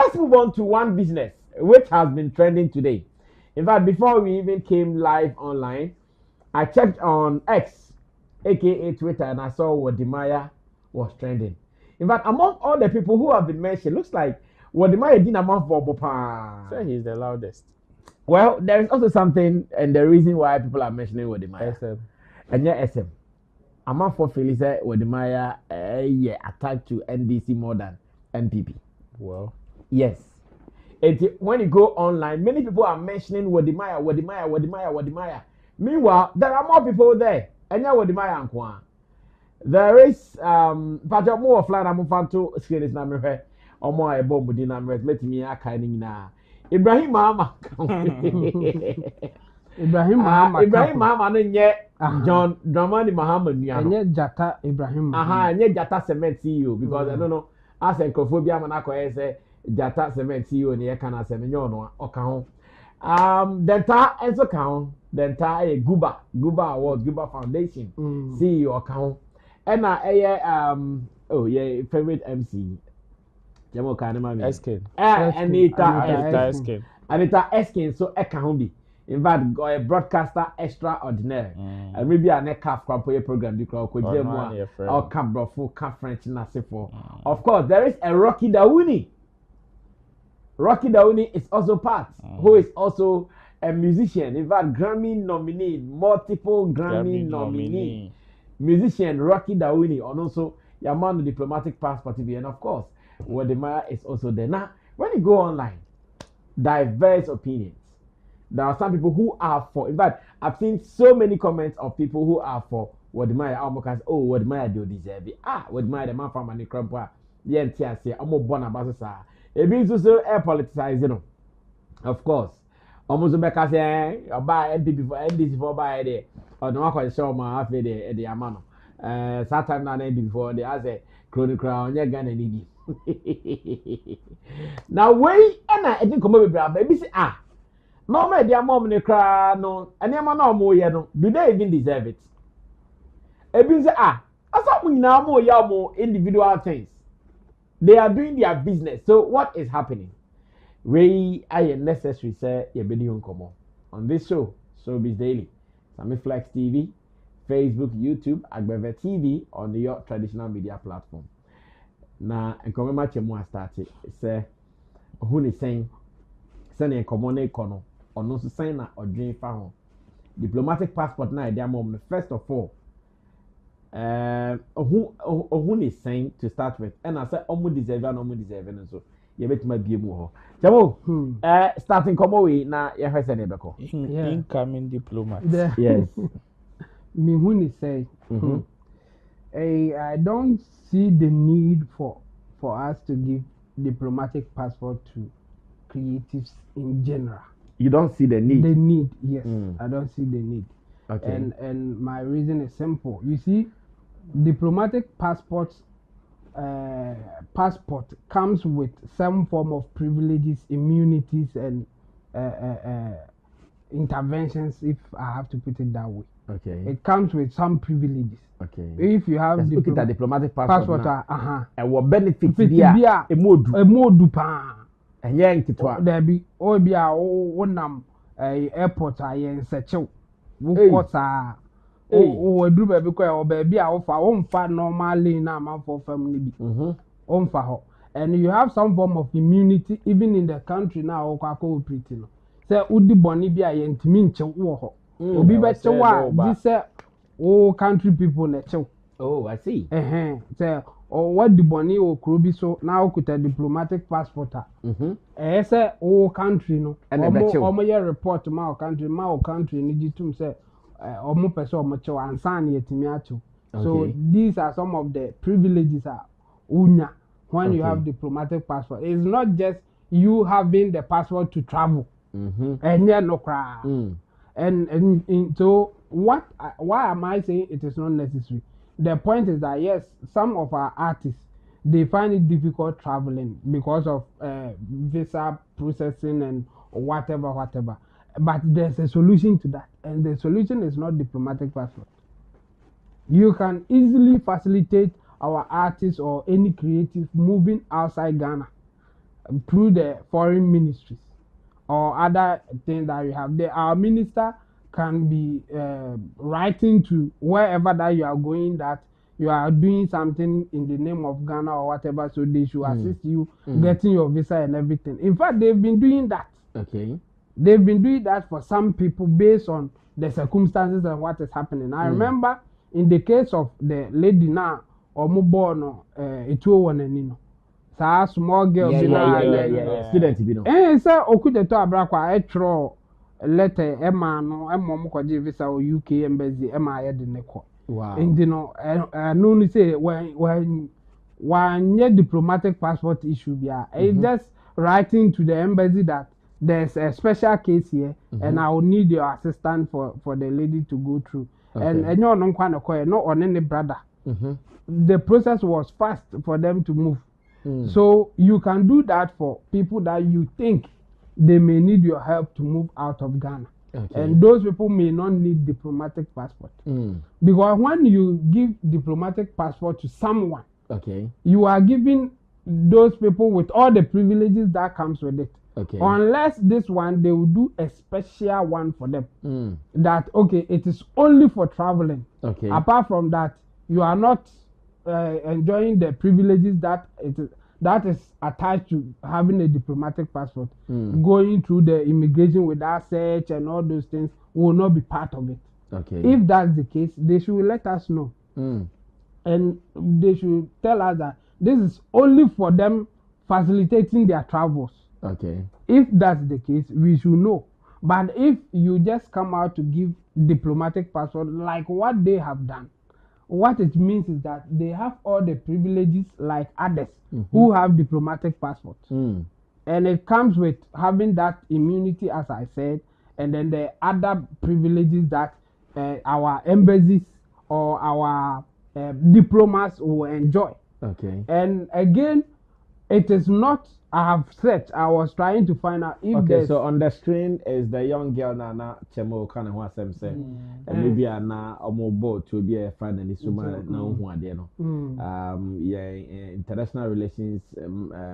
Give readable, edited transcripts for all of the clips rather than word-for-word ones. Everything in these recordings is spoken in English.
let's move on to one business which has been trending today. In fact, before we even came live online, I checked on X, aka Twitter, and I saw Wodimaya was trending. In fact, among all the people who have been mentioned, looks like Wodimaya didn't amount for Bopa. So he's the loudest. Well, there is also something, and the reason why people are mentioning Wodimaya. SM. And yeah, SM. Amount for Felix Wodimaya, attached to NDC more than NPP. Well. Yes. When you go online, many people are mentioning Wodimaya. Meanwhile, there are more people there. And yeah, Wodimaya and Kwan. There is but more flat I'm to screen is number or more a bomb with numbers met me a kind na Ibrahim Mama Ibrahim Mama and yet John Dramani Muhammad and yet Jata Ibrahim and yet Jata Cement CEO because I don't know as encophobia manako say Jata Cement CEO near Kana Semenyon or count Denta Enso count Denta Guba Awards Guba Foundation CEO account. And favorite MC. Jamo Kanema Eskin. Anita Eskin, so Ekambi. In fact, go a broadcaster extraordinary. And maybe a neck calf crop program because or camp full camp French Nasifo. Of course, there is a Rocky Daouni. Rocky Daouni is also part, who is also a musician. In fact, Grammy nominee, multiple Grammy nominee. Musician Rocky Daouni, and also Yaman diplomatic passport TV, and of course, Wodimaya is also there. Now, when you go online, diverse opinions. There are some people who are for. In fact, I've seen so many comments of people who are for Wodimaya. Almost oh, Wodimaya do deserve it. Wodimaya the man from Manikrampa. The NTR say, I'm more born about this. It means also air politicizing. Of course, almost because buy NDP for NDC for buy there. Or no one show my half the amano. Saturn and end before they as a chronicle on your gun and need. Now, way and I think come over, baby. Say, no, my dear mom, in the cry, no, and your man no more, do they even deserve it? Ebin say, I thought we now more individual things. They are doing their business. So, what is happening? We are necessary, say, your video come on this show, Showbiz Daily. Sammy Flex TV, Facebook, YouTube, Agbeve TV on your traditional media platform. Now, and come much more started. Say, who is saying, sending a common econo, or no sign or dream found. Diplomatic passport now, dear mom, first of all, who is saying to start with, and I said, almost deserving, and so. You bet my be more. Jamo, starting come away now. You have said incoming diplomat. Yes. Me when he say, I don't see the need for us to give diplomatic passport to creatives in general. You don't see the need. The need, yes. I don't see the need. Okay. And my reason is simple. You see, diplomatic passport comes with some form of privileges, immunities, and interventions, if I have to put it that way. Okay. It comes with some privileges. Okay. If you have diplomatic passport, and what benefits via a modu pa. And yang kitwa. There be one airport in Secho. Wukota. Oh, do baby or baby for normally now man for family. For and you have some form of immunity even in the country now. Kwako pretty. Say udi boni bi ayentimi nche wo obi be chewa this country people na chew. Oh, I see. Say what the boni o krobi so now kuta diplomatic passport. Say country no. Omo ye report ma country ni jitum say omo person omo chew ansan yetimi achew. So these are some of the privileges unya when you have diplomatic passport. It's not just you having the passport to travel. And yeah, no cry. And so why am I saying it is not necessary? The point is that yes, some of our artists they find it difficult traveling because of visa processing and whatever. But there's a solution to that, and the solution is not diplomatic passport. You can easily facilitate our artists or any creative moving outside Ghana. through the foreign ministries or other things that you have there. Our minister can be writing to wherever that you are going that you are doing something in the name of Ghana or whatever, so they should assist you getting your visa and everything. In fact, they've been doing that. Okay. They've been doing that for some people based on the circumstances and what is happening. I remember in the case of the lady now, or Mubono, a small girl, student, you know. Sir, Okude to Abrakwa, I throw a letter, Emma, no, Emma Mukwaji visa or UK embassy, Emma had in the court. Wow. And you know, I only say when your diplomatic passport issue, it's just writing to the embassy that there's a special case here and I will need your assistance for the lady to go through. Okay. And you're not on any brother. The process was fast for them to move. So you can do that for people that you think they may need your help to move out of Ghana. Okay. And those people may not need diplomatic passport. Because when you give diplomatic passport to someone, you are giving those people with all the privileges that comes with it. Okay. Unless this one, they will do a special one for them. That, okay, it is only for traveling. Okay. Apart from that, you are not enjoying the privileges that is attached to having a diplomatic passport. Going through the immigration without search and all those things will not be part of it. Okay. If that's the case, they should let us know. And they should tell us that this is only for them facilitating their travels. Okay. If that's the case, we should know. But if you just come out to give diplomatic passport like what they have done, what it means is that they have all the privileges like others who have diplomatic passports. And it comes with having that immunity, as I said, and then the other privileges that our embassies or our diplomats will enjoy. Okay. And again, it is not, I have searched, I was trying to find out if there's... so on the screen is the young girl Nana Chemo Kana who Sam said. And maybe Anna or more boat to be a friend and Isuma now who are there. International Relations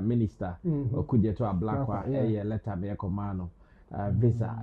Minister or could you to a black one, letter be a command visa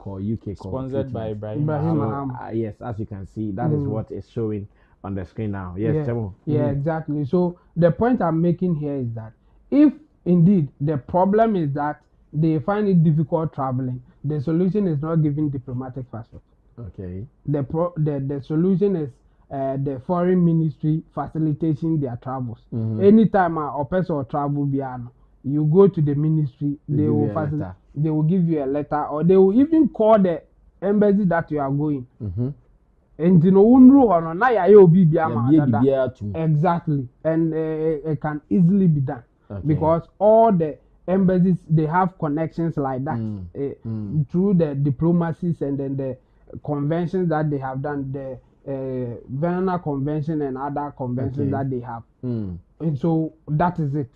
or UK sponsored by Ibrahim. Yes, as you can see, that is what is showing on the screen now. Yes, Chemo. Yeah, exactly. So the point I'm making here is that if indeed the problem is that they find it difficult traveling, the solution is not giving diplomatic passport. Okay. The solution is the foreign ministry facilitating their travels. Anytime a person travel beyond, you go to the ministry, they will give you a letter, or they will even call the embassy that you are going. And you know, exactly, and it can easily be done. Okay. Because all the embassies, they have connections like that through the diplomacies and then the conventions that they have done, the Vienna Convention and other conventions that they have. And so that is it.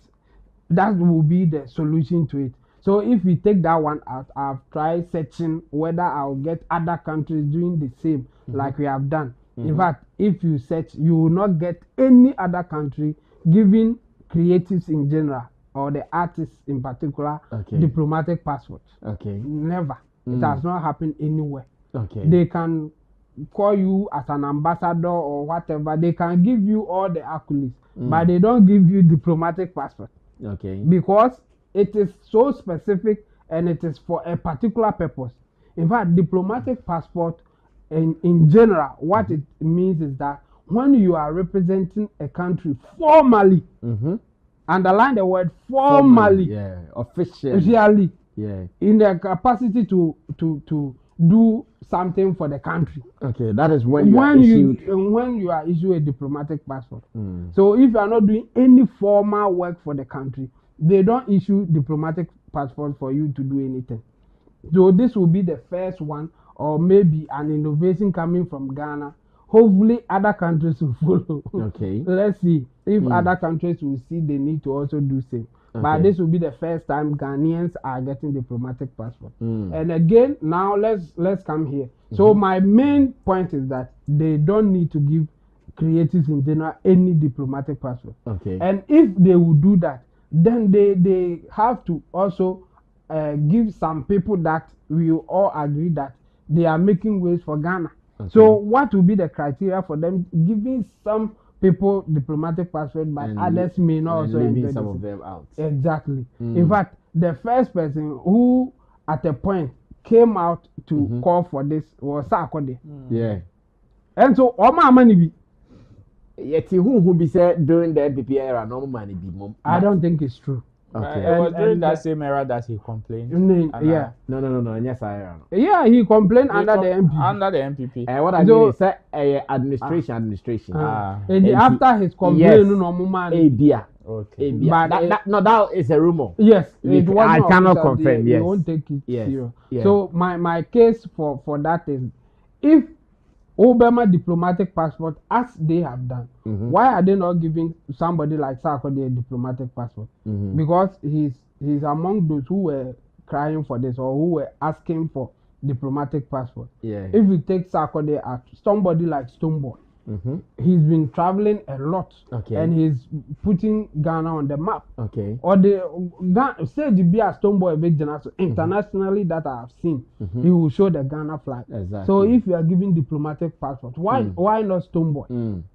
That will be the solution to it. So if we take that one out, I've tried searching whether I'll get other countries doing the same like we have done. In fact, if you search, you will not get any other country giving creatives in general or the artists in particular diplomatic passports. Okay. Never. It has not happened anywhere. Okay. They can call you as an ambassador or whatever. They can give you all the accolades, but they don't give you diplomatic passport. Okay. Because it is so specific and it is for a particular purpose. In fact, diplomatic passport in general, what it means is that when you are representing a country formally, underline the word formally, officially, in the capacity to do something for the country. Okay, that is when you are issued a diplomatic passport. So if you are not doing any formal work for the country, they don't issue diplomatic passport for you to do anything. So this will be the first one, or maybe an innovation coming from Ghana. Hopefully other countries will follow. Okay. Let's see if other countries will see the need to also do same. Okay. But this will be the first time Ghanaians are getting diplomatic passport. And again, now let's come here. So my main point is that they don't need to give creatives in general any diplomatic passport. Okay. And if they will do that, then they have to also give some people that we all agree that they are making ways for Ghana. Okay. So what will be the criteria for them giving some people diplomatic passport, but others may not also leaving some of them out? Exactly. In fact, the first person who at a point came out to call for this was Sarkodie. Yeah. And so all my money be. Yet who be said during the NPP era, no money be mom. I don't think it's true. Okay. It was during that same era that he complained. Yeah. No. Yes, I am. Yeah, he complained under the MPP. Under the MPP. What I mean is administration. After his complaint, no man. Okay. But that is a rumor. Yes, I cannot confirm. Yes. You won't take it serious. Yeah. So my case for that is, if Obama diplomatic passport as they have done, why are they not giving somebody like Sarkodie a diplomatic passport? Because he's among those who were crying for this or who were asking for diplomatic passport. Yeah. If you take Sarkodie out, somebody like Stonebwoy, he's been traveling a lot, and he's putting Ghana on the map. Okay. Or the say the be a Stonebwoy big internationally that I have seen, he will show the Ghana flag. Exactly. So if you are giving diplomatic passport, why not Stonebwoy?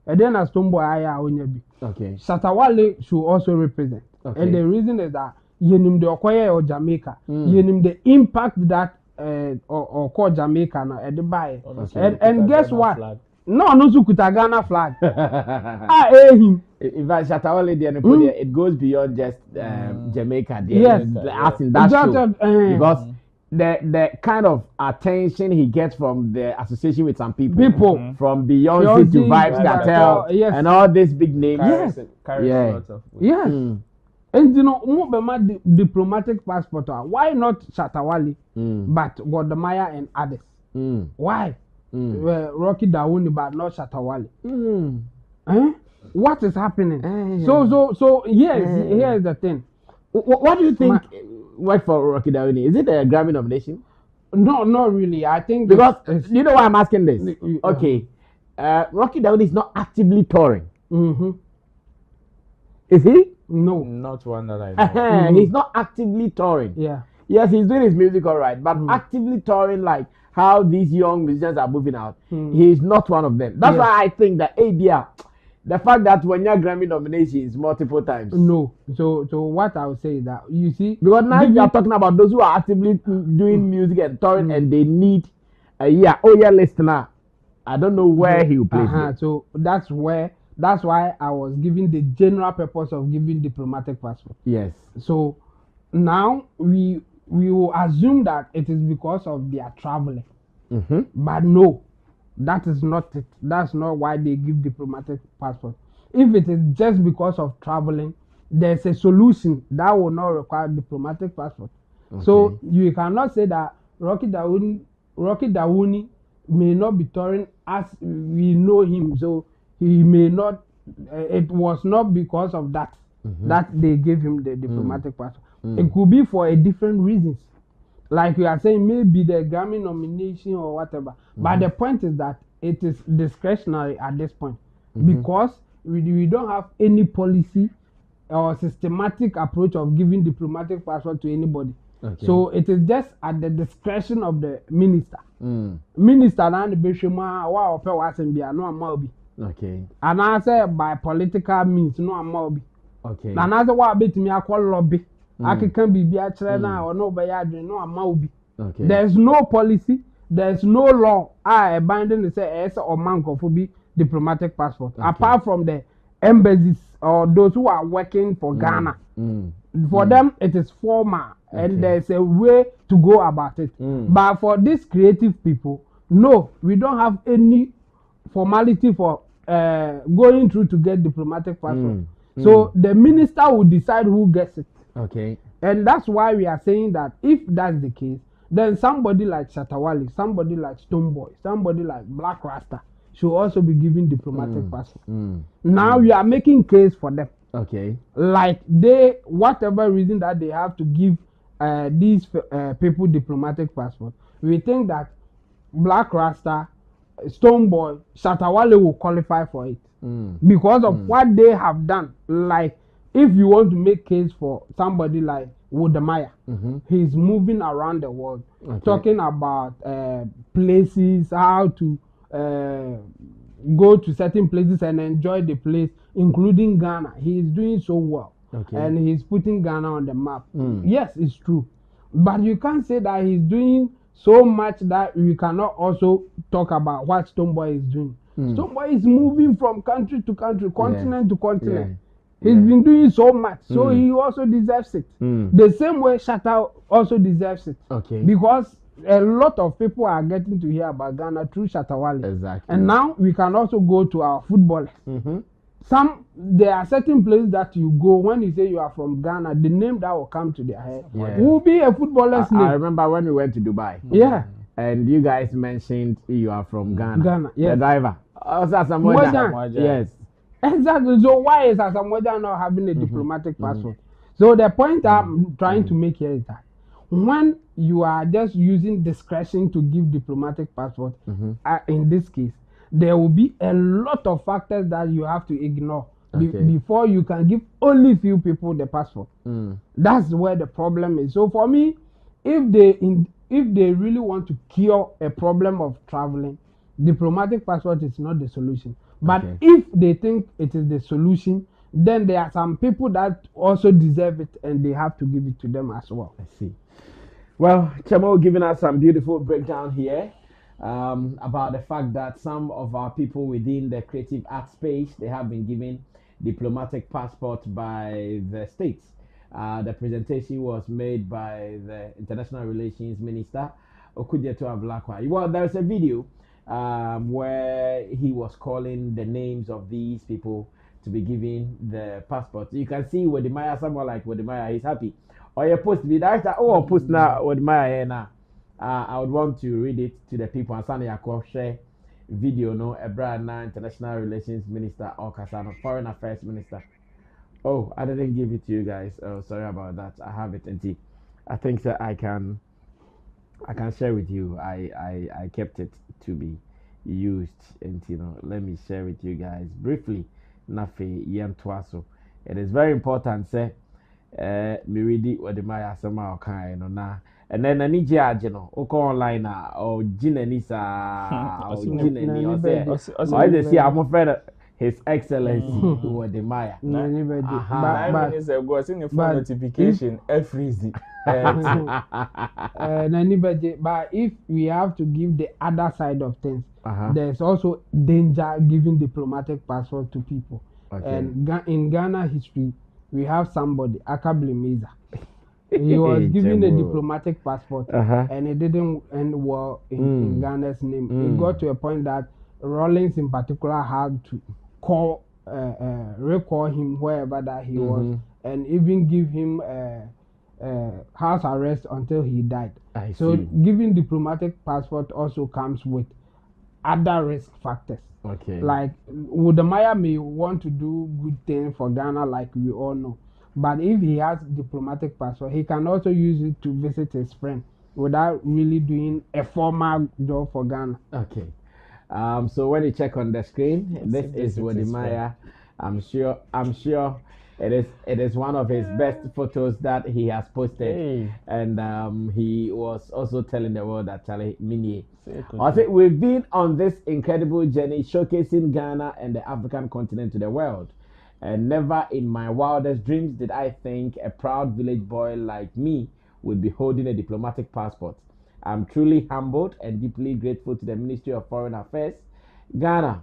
And then a Stonebwoy I only. Okay. Shatta Wale should also represent. Okay. And the reason is that yenim the Okoye or Jamaica, yenim the impact that or call Jamaica now at the buy. And guess what? Flag. No sukuta Ghana flag. Him. In fact, Shatta Wale it goes beyond just Jamaica. Yes. As in that show. Because the kind of attention he gets from the association with some people from Beyonce to Vibes Cartel and all these big names. Yes. And you know, diplomatic passport. Why not Shatta Wale, but Godemaya and others? Why? Rocky Dawuni, but not Shatta Wale. What is happening? So here's the thing. What do you think worked for Rocky Dawuni? Is it a Grammy nomination? No, not really. I think because you know why I'm asking this. Okay, Rocky Dawuni is not actively touring. Is he? No, not one that I know. He's not actively touring. Yeah. Yes, he's doing his music all right, but actively touring like how these young musicians are moving out, he's not one of them. That's why I think that ABR, the fact that when you're Grammy nominations multiple times. No. So what I would say is that you see, because now you are talking about those who are actively doing music and touring and they need a listener. I don't know where he will play. So that's why I was giving the general purpose of giving diplomatic passport. Yes. So now we will assume that it is because of their traveling. But no, that is not it. That's not why they give diplomatic passport. If it is just because of traveling, there's a solution that will not require diplomatic passport. So you cannot say that Rocky Dawuni may not be touring as we know him. So he may not. It was not because of that that they gave him the diplomatic passport. It could be for a different reasons. Like we are saying, maybe the Grammy nomination or whatever. But the point is that it is discretionary at this point because we don't have any policy or systematic approach of giving diplomatic passport to anybody. So it is just at the discretion of the minister. Minister and the bishop no. Okay. And I say by political means no amobi. Okay. And I say what bit me I call lobby. I can be a trainer or no by no amobi. Okay. There's no policy, there's no law. I binding the say S or manko for be diplomatic passport. Apart from the embassies or those who are working for Ghana. For them it is formal and there's a way to go about it. But for these creative people, no, we don't have any formality for going through to get diplomatic passport. So the minister will decide who gets it. Okay. And that's why we are saying that if that's the case, then somebody like Shatta Wale, somebody like Stonebwoy, somebody like Black Rasta should also be given diplomatic passport. Now we are making case for them. Okay. Like they, whatever reason that they have to give these people diplomatic passport, we think that Black Rasta, Stonebwoy, Shatta Wale will qualify for it because of what they have done. Like if you want to make case for somebody like Wodemaya, he's moving around the world, talking about places, how to go to certain places and enjoy the place, including Ghana. He is doing so well, and he's putting Ghana on the map. Yes, it's true, but you can't say that he's doing so much that you cannot also talk about what Stonebwoy is doing. Stonebwoy is moving from country to country, continent to continent. He's been doing so much, so he also deserves it. The same way Shatta also deserves it. Because a lot of people are getting to hear about Ghana through Shatta Wale. Exactly. And now we can also go to our footballers. There are certain places that you go when you say you are from Ghana, the name that will come to their head will be a footballer's name. I remember when we went to Dubai. Yeah. And you guys mentioned you are from Ghana. Ghana, yes. The driver. Yes. Exactly. So why is Asamoah not having a diplomatic passport? So the point I'm trying to make here is that when you are just using discretion to give diplomatic passport, in this case, there will be a lot of factors that you have to ignore before you can give only few people the passport. That's where the problem is. So for me, if they really want to cure a problem of traveling, diplomatic passport is not the solution. But if they think it is the solution, then there are some people that also deserve it and they have to give it to them as well. I see. Well, Chamo giving us some beautiful breakdown here about the fact that some of our people within the creative art space, they have been given diplomatic passport by the states. The presentation was made by the International Relations Minister, Okudzeto Ablakwa. Well, there's a video where he was calling the names of these people to be given the passport. You can see Wodemaya, someone like Wodemaya, he's happy. Or you post the director, post now Wodemaya here now. I would want to read it to the people and send you share video, no, a brand now International Relations Minister or Kasano, Foreign Affairs Minister. Oh, I didn't give it to you guys. Oh, sorry about that. I have it in I think that I can share with you. I kept it to be used, and let me share with you guys briefly. Nafe Yentwaso. It is very important. Say, me read it with my asama okay, na. And then any judge, oko online or Jinenisa or Jineni or I just see I'm afraid His Excellency Wodemaya. But 9 minutes ago, I seen a phone notification freezing. But if we have to give the other side of things, there's also danger giving diplomatic passport to people. And in Ghana history, we have somebody, Akabli Meza. He was given a diplomatic passport and it didn't end well in Ghana's name. It got to a point that Rawlings in particular had to recall him wherever that he was and even give him house arrest until he died. So giving diplomatic passport also comes with other risk factors. Like Wodemaya may want to do good things for Ghana, like we all know. But if he has diplomatic passport, he can also use it to visit his friend without really doing a formal job for Ghana. So when you check on the screen, this is Wodemaya. I'm sure it is one of his best photos that he has posted. And he was also telling the world that Charlie Mini. I think we've been on this incredible journey showcasing Ghana and the African continent to the world. And never in my wildest dreams did I think a proud village boy like me would be holding a diplomatic passport. I'm truly humbled and deeply grateful to the Ministry of Foreign Affairs. Ghana,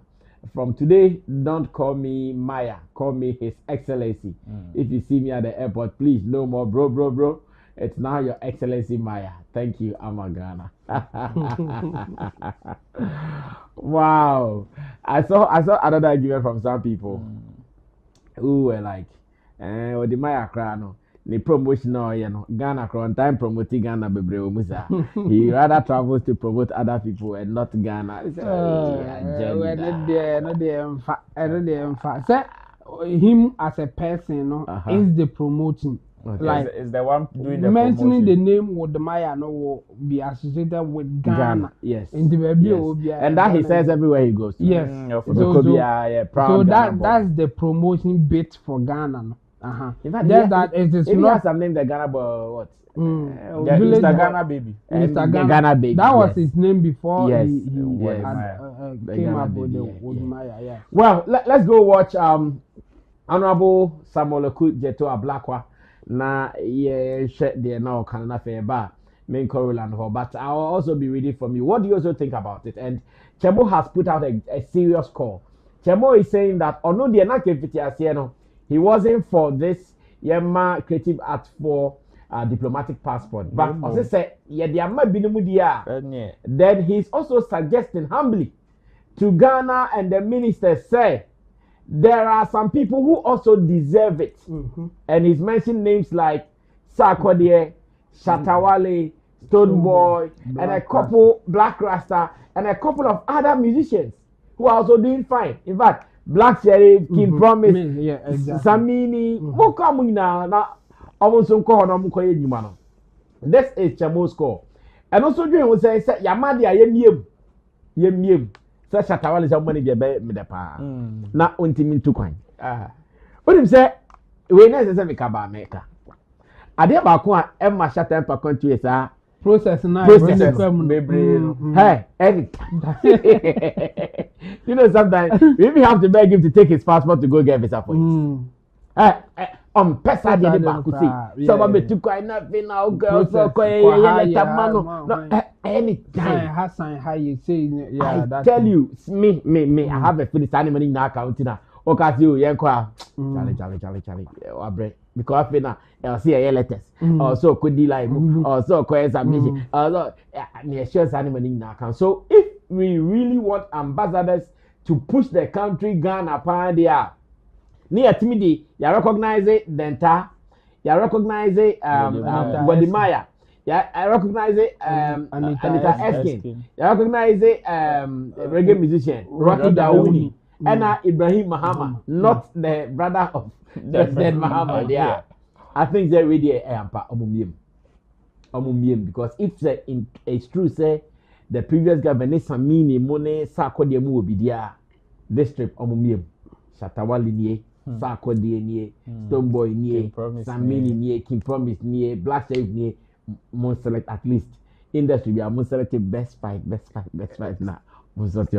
from today, don't call me Maya, call me His Excellency. If you see me at the airport, please, no more bro. It's now Your Excellency Maya. Thank you, Ama Ghana. Wow. I saw another argument from some people who were like, Wodemaya Krano. The promotion Ghana time promoting Ghana bebre musa. He rather travels to promote other people and not Ghana. Him as a person, is the promoting. Like is the one doing the mentioning promotion. the name Wodemaya will be associated with Ghana. Yes. In the baby, and that he says everywhere he goes. Yes. So that's the promotion bit for Ghana. In fact, just that it is not. not Some name the Ghana boy what? Village Mr. Ghana baby. Mr. Ghana baby. That was his name before yes. he came up with the Wodumaya. Yeah. Well, let's go watch Honorable Samuel Jeto Ablakwa. Na share the now can ba main Coroland ho. But I'll also be reading from you. What do you also think about it? And Chemo has put out a serious call. Chemo is saying that no he wasn't for this Yema creative art for diplomatic passport. But also say then he's also suggesting humbly to Ghana and the ministers say there are some people who also deserve it. And he's mentioned names like Sarkodie, Shatta, Wale, Stonebwoy, and a couple Black Rasta, and a couple of other musicians who are also doing fine. In fact, Black Sheriff, King Promise, Sammy, who come now, almost so called this is Chamo's call. And also during we say Yamadi yem. So Shatta Wale is money be the pa. Na untimin tu kwan. What him say we na say me ka ba America. Ade ba ko a e ma Shatta pa country sa process na hey, you know sometimes we even have to beg him to take his passport to go get visa for it. Pesa de ba ku see. So ba betu kwa na final girl so ko anytime Hassan how you say I tell you me I have a feeling money na account na o ka see o yen kwa Charlie because I feel na I see a letters also could deal like also ko examination also me sure money na account. So if we really want ambassadors to push the country Ghana pan there near timidi you recognize it Denta, you recognize it Wadimaya, I recognize it Anita Eskin, you recognize it reggae musician Rocky Daouni and Ibrahim Mahama, not the brother of President Mahama. Yeah, I think they're really because if it's true say the previous governor Sammy Mone Sarkodie mu obi dia this trip Shatta Wale nie Sarkodie nie Stonebwoy nie Sammy nie King Promise nie Black Sheriff nie mon select at least industry we are mon select best fight na mon select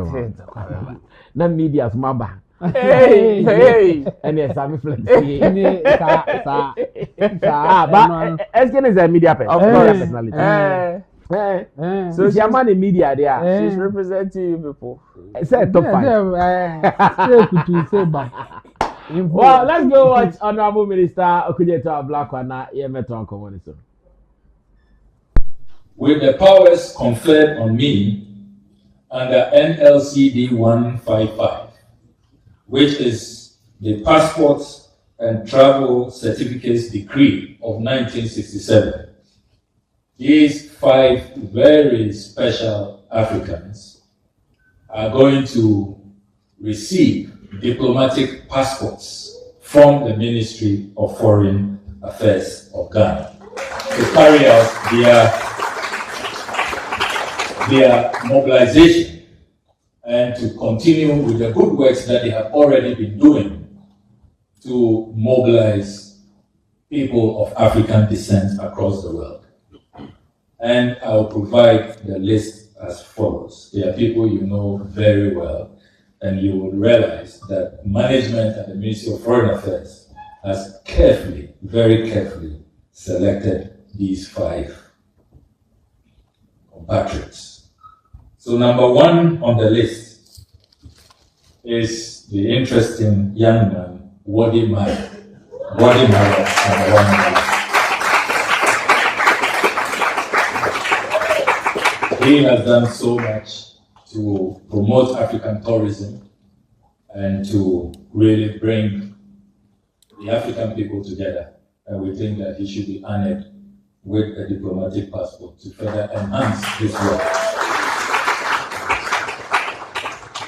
na media smaba hey and yes Sammy flex but SK is a media person of course personality. So she man in media there. She's representing people. Say top 5. Well, let's go watch Honorable Minister Okujeto Ablakwa na Yemeton Community. With the powers conferred on me under NLCD 155, which is the Passports and Travel Certificates Decree of 1967. These 5 very special Africans are going to receive diplomatic passports from the Ministry of Foreign Affairs of Ghana to carry out their mobilization and to continue with the good works that they have already been doing to mobilize people of African descent across the world. And I'll provide the list as follows. They are people you know very well, and you will realize that management and the Ministry of Foreign Affairs has carefully, very carefully selected these 5 compatriots. So number 1 on the list is the interesting young man, Wadimaya. Wadimaya, number 1 on the list. He has done so much to promote African tourism and to really bring the African people together. And we think that he should be honored with a diplomatic passport to further enhance this work.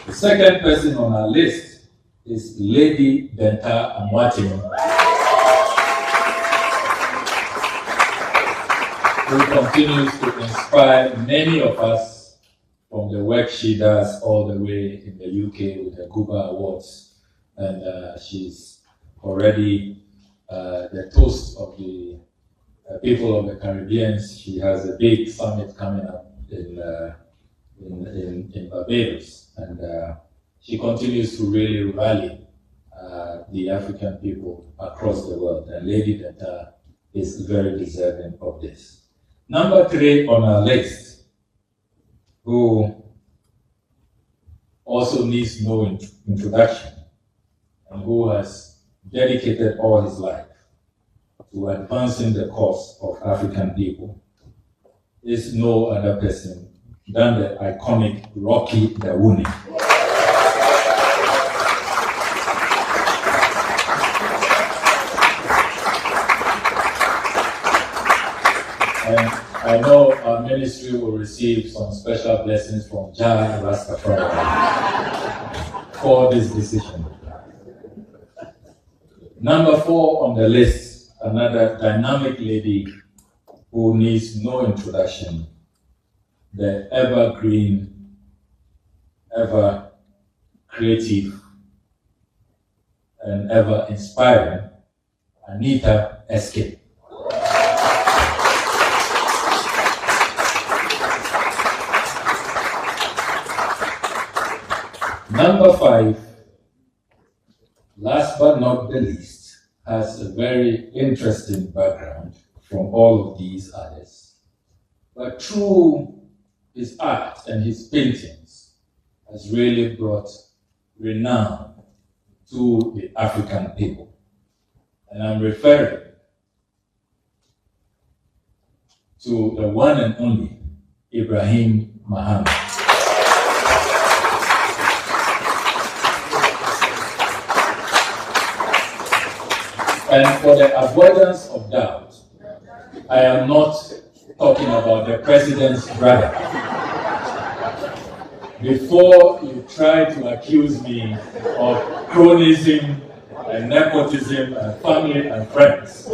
The second person on our list is Lady Denta Amwatim, who continues to inspire many of us from the work she does all the way in the UK with the Guba Awards. And she's already the toast of the people of the Caribbean. She has a big summit coming up in Barbados, and she continues to really rally the African people across the world. And Lady Detta is very deserving of this. Number 3 on our list, who also needs no introduction, and who has dedicated all his life to advancing the cause of African people, is no other person than the iconic Rocky Dawuni. And I know our ministry will receive some special blessings from Jah Rastafari for this decision. Number 4 on the list, another dynamic lady who needs no introduction, the evergreen, ever creative, and ever inspiring Anita Escape. Number 5, last but not the least, has a very interesting background from all of these others. But through his art and his paintings has really brought renown to the African people. And I'm referring to the one and only Ibrahim Muhammad. And for the avoidance of doubt, I am not talking about the president's brother. Before you try to accuse me of cronyism and nepotism and family and friends,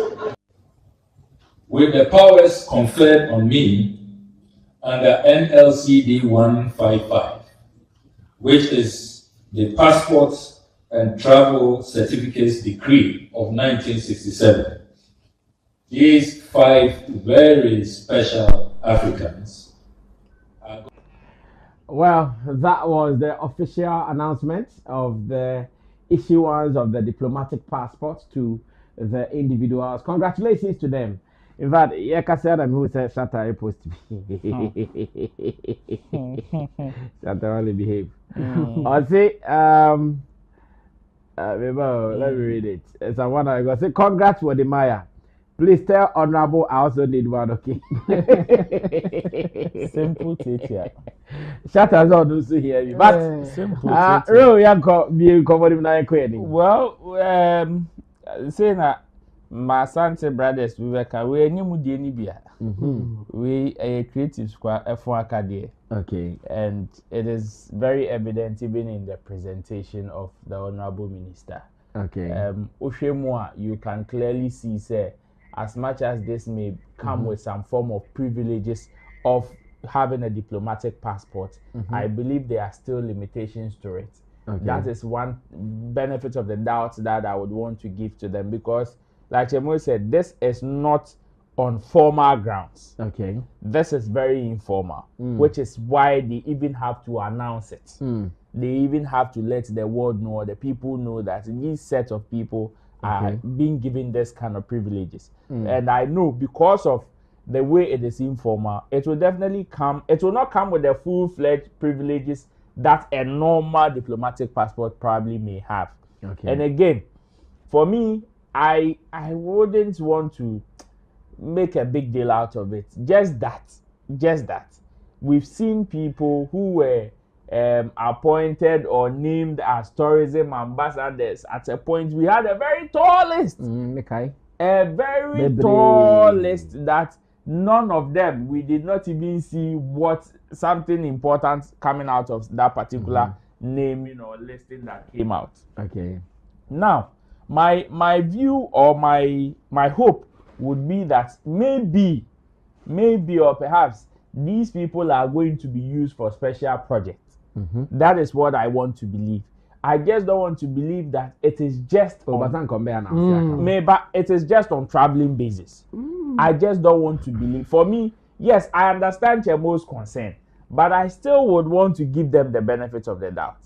with the powers conferred on me under NLCD 155, which is the Passports and Travel Certificates Decree of 1967, these 5 very special Africans. Well, that was the official announcement of the issuance of the diplomatic passports to the individuals. Congratulations to them. In fact, said I'm who said Shatta post to be. Shatta only behave. I'll say, let me read it. It's a one I go say, congrats for the Maya. Please tell Honorable I also need one, okay? Simple teacher. Shatta all those who hear me. But simple well, saying that my Sante brothers, we were any Mudienibia. We a creative squad F1 Academy. Okay. And it is very evident even in the presentation of the Honorable Minister. Okay. Oshemwa, you can clearly see, say, as much as this may come with some form of privileges of having a diplomatic passport, I believe there are still limitations to it. Okay. That is one benefit of the doubt that I would want to give to them, because, like Chemo said, this is not on formal grounds. Okay. This is very informal, which is why they even have to announce it. They even have to let the world know, the people know that these set of people are being given this kind of privileges. And I know because of the way it is informal, it will definitely come, it will not come with the full-fledged privileges that a normal diplomatic passport probably may have. Okay. And again, for me, I wouldn't want to make a big deal out of it. Just that. We've seen people who were appointed or named as tourism ambassadors. At a point, we had a very tall list. A very tall list that none of them, we did not even see what something important coming out of that particular naming or listing that came out. Okay. Now, my view or my hope would be that maybe or perhaps these people are going to be used for special projects. That is what I want to believe. I just don't want to believe that it is just but it is just on traveling basis. I just don't want to believe. For me, yes, I understand Chemo's concern, but I still would want to give them the benefit of the doubt.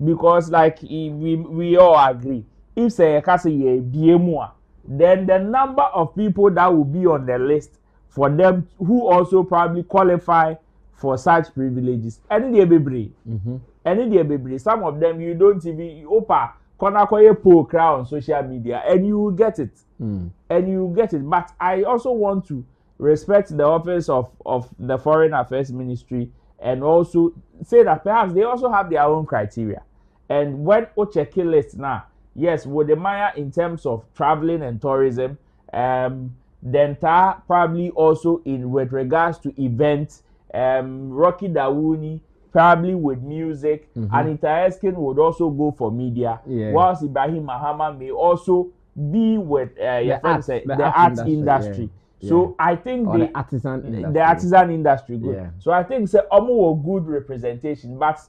Because like we all agree, if say then the number of people that will be on the list for them who also probably qualify for such privileges, any day be some of them you don't even poll crowd on social media and you will get it. But I also want to respect the office of the Foreign Affairs Ministry and also say that perhaps they also have their own criteria. And when we check a list now, yes, with the Maya in terms of traveling and tourism, then probably also with regards to events, Rocky Dawuni probably with music, Anita Eskin would also go for media, whilst Ibrahim Mahama may also be with the art industry. So I think the artisan industry good. Yeah. So I think say almost good representation, but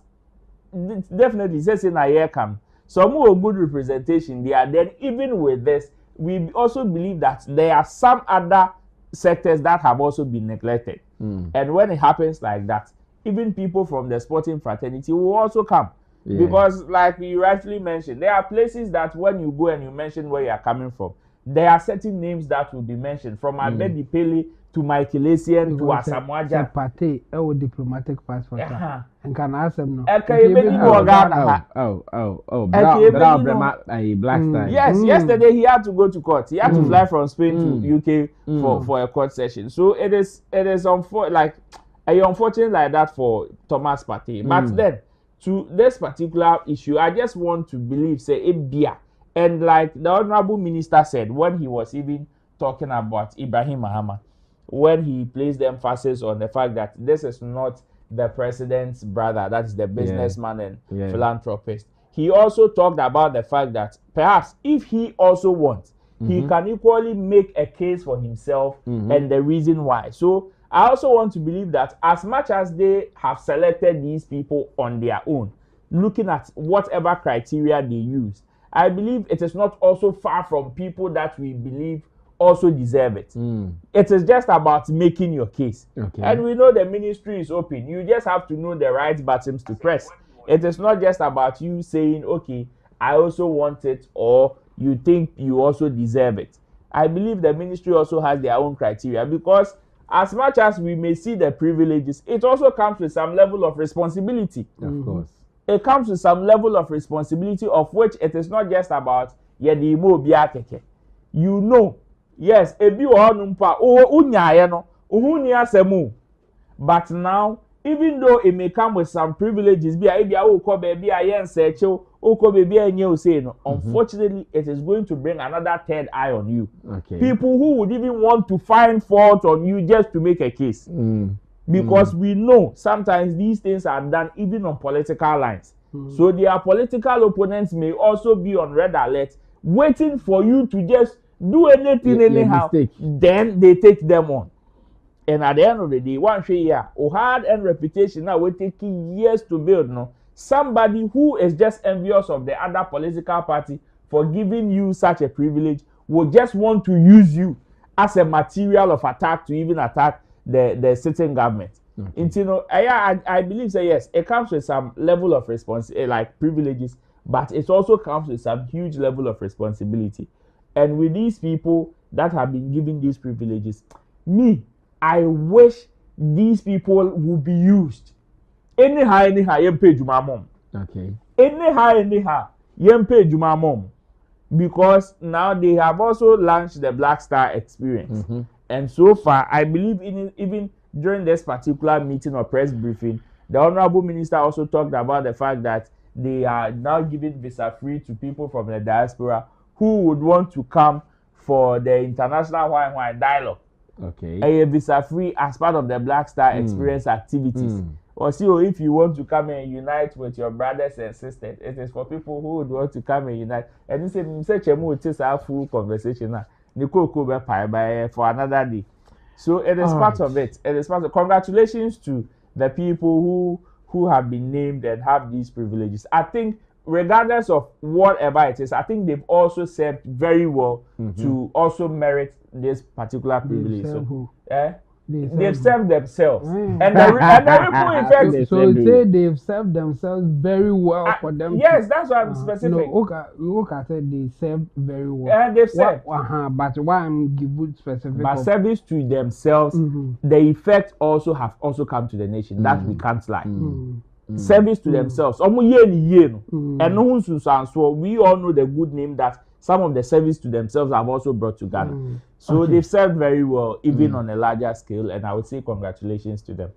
definitely say na year come. So almost good representation there. Then even with this, we also believe that there are some other sectors that have also been neglected. And when it happens like that, even people from the sporting fraternity will also come. Because like you rightly mentioned, there are places that when you go and you mention where you are coming from, there are certain names that will be mentioned, from Abedi Pele to Michael Essien to Asamoah Party, diplomatic passport. And can ask them no. Black Star. Yes, yesterday he had to go to court. He had to fly from Spain to UK for a court session. So it is unfortunate like that for Thomas Partey. But then to this particular issue, I just want to believe say Ebia. And like the Honorable Minister said when he was even talking about Ibrahim Mahama, when he placed the emphasis on the fact that this is not the president's brother, that is the businessman and philanthropist. He also talked about the fact that perhaps if he also wants, he can equally make a case for himself and the reason why. So I also want to believe that as much as they have selected these people on their own, looking at whatever criteria they use, I believe it is not also far from people that we believe also deserve it. It is just about making your case. And we know the ministry is open. You just have to know the right buttons to press. It is not just about you saying, okay, I also want it, or you think you also deserve it. I believe the ministry also has their own criteria, because as much as we may see the privileges, it also comes with some level of responsibility. Of course. It comes with some level of responsibility, of which it is not just about you know, yes, but now, even though it may come with some privileges, unfortunately, it is going to bring another third eye on you. People who would even want to find fault on you just to make a case. Because we know sometimes these things are done even on political lines. So their political opponents may also be on red alert, waiting for you to just do anything anyhow. Then they take them on. And at the end of the day, one year, hard and reputation now will take years to build. No, somebody who is just envious of the other political party for giving you such a privilege will just want to use you as a material of attack to even attack the sitting government. You know, I believe that yes, it comes with some level of like privileges, but it also comes with some huge level of responsibility. And with these people that have been given these privileges, I wish these people would be used. Anyhow, you pay Juma mom. Anyhow, you pay Juma mom. Because now they have also launched the Black Star experience. And so far, I believe even during this particular meeting or press briefing, the Honorable Minister also talked about the fact that they are now giving visa free to people from the diaspora who would want to come for the international Wine dialogue. A visa free as part of the Black Star experience activities. Or see, if you want to come and unite with your brothers and sisters, it is for people who would want to come and unite. And this is such a mood, it's a full conversation now. For another day. So it is part of it. It is part of congratulations to the people who have been named and have these privileges. I think regardless of whatever it is, I think they've also served very well to also merit this particular privilege. They've served themselves, and the ripple effect. So say they've served themselves very well for them. Yes, that's why I'm specific. Look at it, they served very well. And they've served. But why I'm giving specific? But service to themselves, the effect also have come to the nation. That we can't lie. Service to themselves. And we all know the good name that some of the service to themselves have also brought to Ghana. So they've served very well, even on a larger scale, and I would say congratulations to them.